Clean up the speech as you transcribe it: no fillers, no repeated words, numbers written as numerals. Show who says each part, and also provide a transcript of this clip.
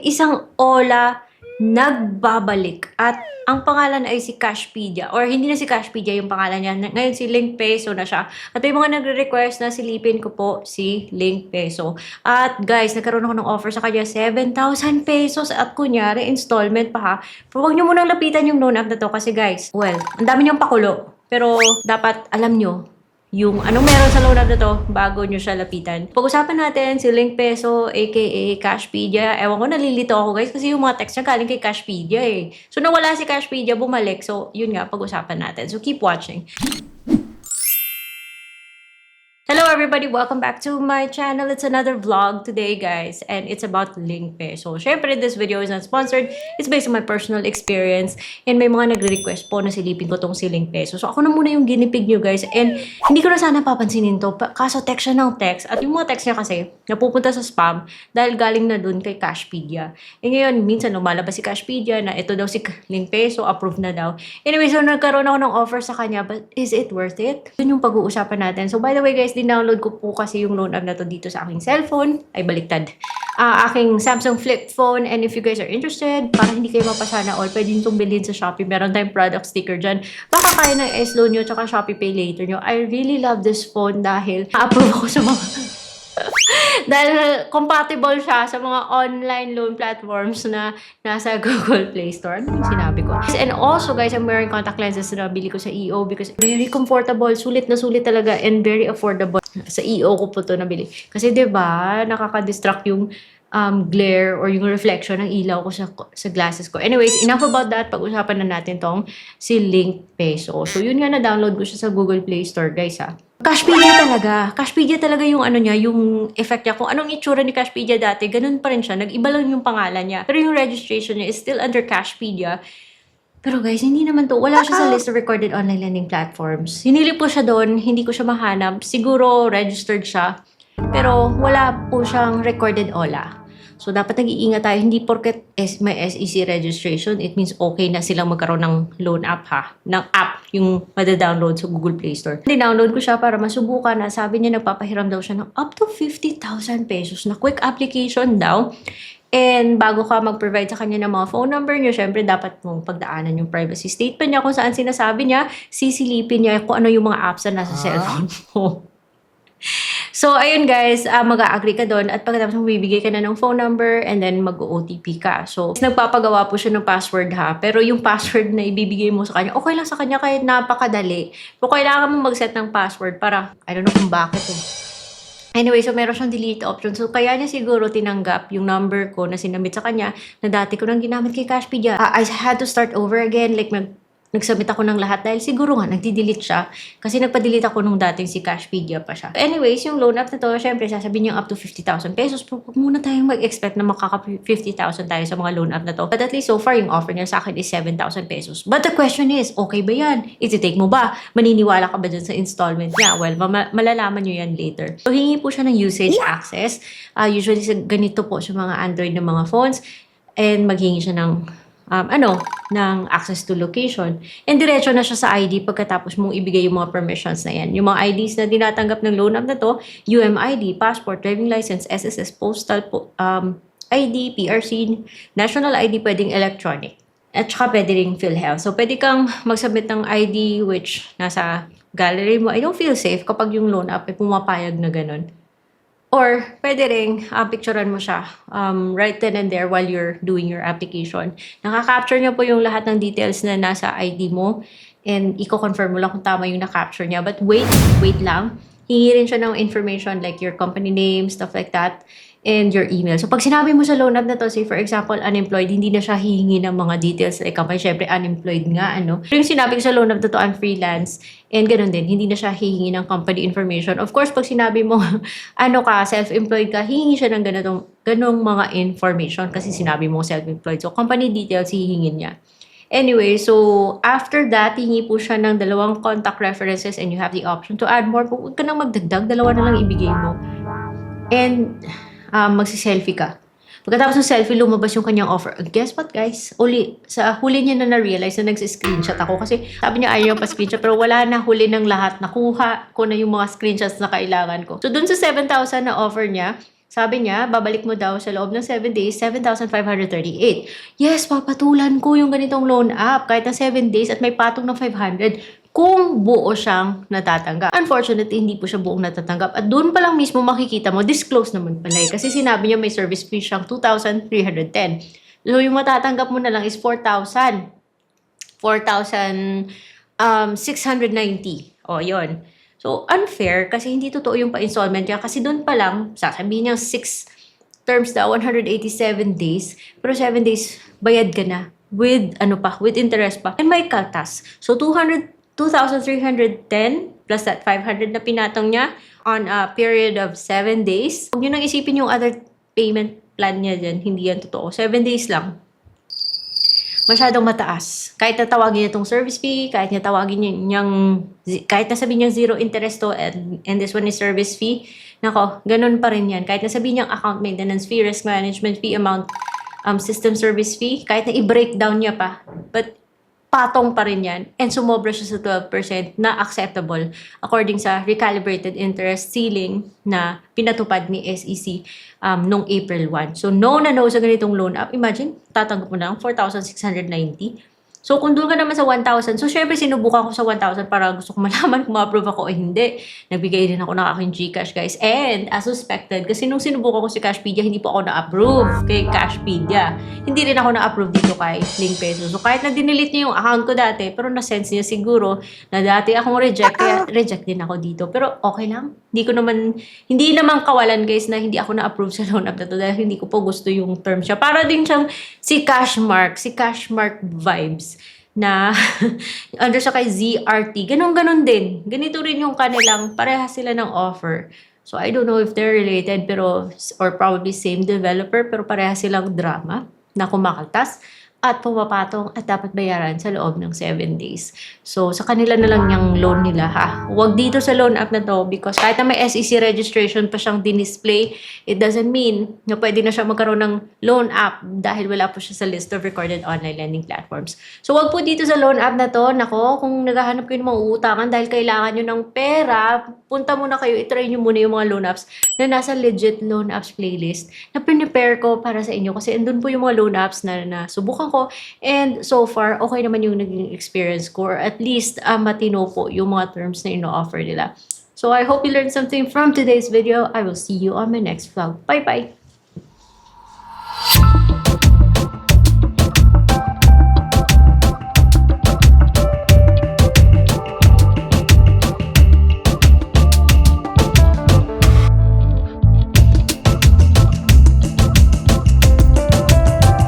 Speaker 1: isang Ola nagbabalik at ang pangalan ay si Cashpedia or hindi na si Cashpedia yung pangalan niya. Ngayon si Link Peso na siya. At may mga nagre-request na silipin ko po si Link Peso. At guys, nagkaroon ako ng offer sa kanya 7,000 pesos at kunyari installment pa ha. Pero huwag nyo munang lapitan yung loan app na to kasi guys, well, ang dami niyang pakulo. Pero dapat alam nyo yung anong meron sa loan app na to bago nyo siya lapitan. Pag-usapan natin si Link Peso aka Cashpedia. Ewan ko, nalilito ako guys kasi yung mga text niya galing kay Cashpedia eh. So nawala si Cashpedia, bumalik. So yun nga, pag-usapan natin. So keep watching. Hello everybody! Welcome back to my channel. It's another vlog today guys and it's about Link Peso. Syempre this video is not sponsored. It's based on my personal experience and may mga nagre-request po na silipin ko tong si Link Peso. So ako na muna yung ginipig nyo guys and hindi ko na sana papansinin to kaso text siya ng text at yung mga text niya kasi napupunta sa spam dahil galing na dun kay Cashpedia. E ngayon minsan lumalabas si Cashpedia na ito daw si Link Peso, approved na daw. Anyway, so nagkaroon ako ng offer sa kanya but is it worth it? Yun yung pag-uusapan natin. So by the way guys, din-download ko po kasi yung loan app na to dito sa aking cellphone. Ay, baliktad. Aking Samsung flip phone. And if you guys are interested, para hindi kayo mapasana all, pwede nyo itong bilhin sa Shopee. Meron tayong product sticker dyan. Baka kaya ng S-Loan nyo tsaka Shopee Pay Later nyo. I really love this phone dahil na-approve ako sa mga dahil compatible siya sa mga online loan platforms na nasa Google Play Store. Ano yung sinabi ko? And also, guys, I'm wearing contact lenses na nabili ko sa EO because very comfortable. Sulit na sulit talaga and very affordable. Sa EO ko po to nabili. Kasi diba, nakaka-distract yung glare or yung reflection ng ilaw ko sa glasses ko. Anyways, enough about that. Pag-usapan na natin tong si Link Peso. So, yun nga, na-download ko siya sa Google Play Store, guys, ha. Cashpedia talaga. Cashpedia talaga yung ano niya, yung effect niya. Kung anong itsura ni Cashpedia dati, ganun pa rin siya. Nag-iba lang yung pangalan niya. Pero yung registration niya is still under Cashpedia. Pero guys, hindi naman to. Wala siya sa list of recorded online lending platforms. Hinilip ko siya doon, hindi ko siya mahanap. Siguro registered siya. Pero wala po siyang recorded Ola. So, dapat nag-iingat tayo. Hindi porket may SEC registration, it means okay na silang magkaroon ng loan app ha. Ng app, yung mada-download sa Google Play Store. Download ko siya para masubukan na. Sabi niya, nagpapahiram daw siya ng up to 50,000 pesos na quick application daw. And bago ka mag-provide sa kanya ng mga phone number niyo, syempre dapat mong pagdaanan yung privacy statement niya kung saan sinasabi niya, sisilipin niya kung ano yung mga apps na nasa cellphone mo. So, ayun guys, mag-a-agree ka doon at pagkatapos bibigay ka na ng phone number and then mag-OTP ka. So, nagpapagawa po siya ng password ha. Pero yung password na ibibigay mo sa kanya, okay lang sa kanya kahit napakadali. Pero kailangan mo mag-set ng password para, I don't know kung bakit eh. Anyway, so meron siyang delete option. So, kaya niya siguro tinanggap yung number ko na sinamit sa kanya na dati ko nang ginamit kay Cashpedia. I had to start over again. Like, nagsubmit ako ng lahat dahil siguro nga nagdi-delete siya kasi nagpa-delete ako nung dating si Cashpedia pa siya. Anyways, yung loan app na to, syempre sasabihin niya up to 50,000 pesos. Pero muna tayong mag-expect na makaka 50,000 tayo sa mga loan app na to. But at least so far, yung offer niya sa akin is 7,000 pesos. But the question is, okay ba yan? Iti-take mo ba? Maniniwala ka ba dyan sa installment niya? Well, malalaman nyo yan later. So, hingi po siya ng usage access. Usually, ganito po sa mga Android na mga phones. And maghingi siya ng ng access to location. And diretso na siya sa ID pagkatapos mong ibigay yung mga permissions na yan. Yung mga IDs na dinatanggap ng loan app na to, UMID, passport, driving license, SSS, postal, ID, PRC, national ID, pwedeng electronic. At saka pwede ring PhilHealth. So, pwede kang mag-submit ng ID which nasa gallery mo. I don't feel safe kapag yung loan app ay pumapayag na ganun. Or, pwede rin, picturean mo siya right then and there while you're doing your application. Nakaka-capture niya po yung lahat ng details na nasa ID mo and i-confirm mo lang kung tama yung na-capture niya. But wait lang. Hingi rin siya ng information like your company name, stuff like that, and your email. So, pag sinabi mo sa loan app na to, say for example, unemployed, hindi na siya hihingi ng mga details like company. Syempre, unemployed nga, ano. Pero yung sinabi ko sa loan app na to, I'm freelance, and ganun din, hindi na siya hihingi ng company information. Of course, pag sinabi mo, self-employed ka, hihingi siya ng ganong mga information kasi sinabi mo self-employed. So, company details, hihingin niya. Anyway, so after that, hingi po siya ng 2 contact references and you have the option to add more. Huwag ka nang magdagdag, 2 na lang ibigay mo. And magsi-selfie ka. Pagkatapos ng selfie, lumabas yung kanyang offer. Guess what, guys? Sa huli niya na na-realize na nag-screenshot ako kasi sabi niya ayaw pa screenshot pero wala na, huli ng lahat. Nakuha ko na yung mga screenshots na kailangan ko. So, dun sa 7,000 na offer niya, Sabi niya, babalik mo daw sa loob ng 7 days, 7,538. Yes, papatulan ko yung ganitong loan app kahit na 7 days at may patong ng 500 kung buo siyang natatanggap. Unfortunately, hindi po siya buong natatanggap. At doon pa lang mismo makikita mo, disclose naman pala eh. Kasi sinabi niya may service fee siyang 2,310. So, yung matatanggap mo na lang is 4,690. O, yun. So, unfair kasi hindi totoo yung pa-installment niya. Kasi doon pa lang, sasabihin niya 6 terms daw, 187 days. Pero 7 days, bayad ka na. With, with interest pa. And may kaltas. So, 2,310 plus that 500 na pinatong niya on a period of 7 days. Huwag nyo nang isipin yung other payment plan niya dyan. Hindi yan totoo. 7 days lang. Masyadong mataas. Kahit na tawagin niya itong service fee, kahit na tawagin niya kahit na sabihin niya zero interest to and this one is service fee, nako, ganun pa rin yan. Kahit na sabihin niya account maintenance fee, risk management fee, amount, system service fee, kahit na i-breakdown niya pa. But patong pa rin yan and sumobra siya sa 12% na acceptable according sa recalibrated interest ceiling na pinatupad ni SEC nung April 1. So, no na no sa ganitong loan app. Imagine, tatanggap mo na lang 4,690. So, kung doon ka naman sa 1,000, so syempre sinubukan ko sa 1,000 para gusto ko malaman kung ma-approve ako o hindi. Nagbigay din ako ng aking Gcash, guys. And, as suspected, kasi nung sinubukan ko si Cashpedia, hindi po ako na-approve kay Cashpedia. Hindi rin ako na-approve dito kay Link Peso. So, kahit na dinilit niya yung account ko dati, pero na-sense niya siguro na dati akong reject, kaya reject din ako dito. Pero okay lang. Hindi naman kawalan, guys, na hindi ako na-approve sa loan app na to dahil hindi ko po gusto yung term siya. Para din siyang si Cashmark vibes na under siya kay ZRT. Ganon din. Ganito rin yung kanilang, parehas sila ng offer. So, I don't know if they're related, or probably same developer, pero parehas silang drama na kumakaltas at pumapatong at dapat bayaran sa loob ng 7 days. So, sa kanila na lang yung loan nila, ha? Huwag dito sa loan app na to because kahit na may SEC registration pa siyang dinisplay, it doesn't mean na pwede na siya magkaroon ng loan app dahil wala po siya sa list of recorded online lending platforms. So, huwag po dito sa loan app na to. Nako, kung naghahanap kayo ng mga uutangan dahil kailangan nyo ng pera, punta muna kayo, itry nyo muna yung mga loan apps na nasa legit loan apps playlist na prepare ko para sa inyo kasi andun po yung mga loan apps na subukan ko and so far, okay naman yung naging experience ko or at least matino po yung mga terms na ino-offer nila. So I hope you learned something from today's video. I will see you on my next vlog. Bye-bye!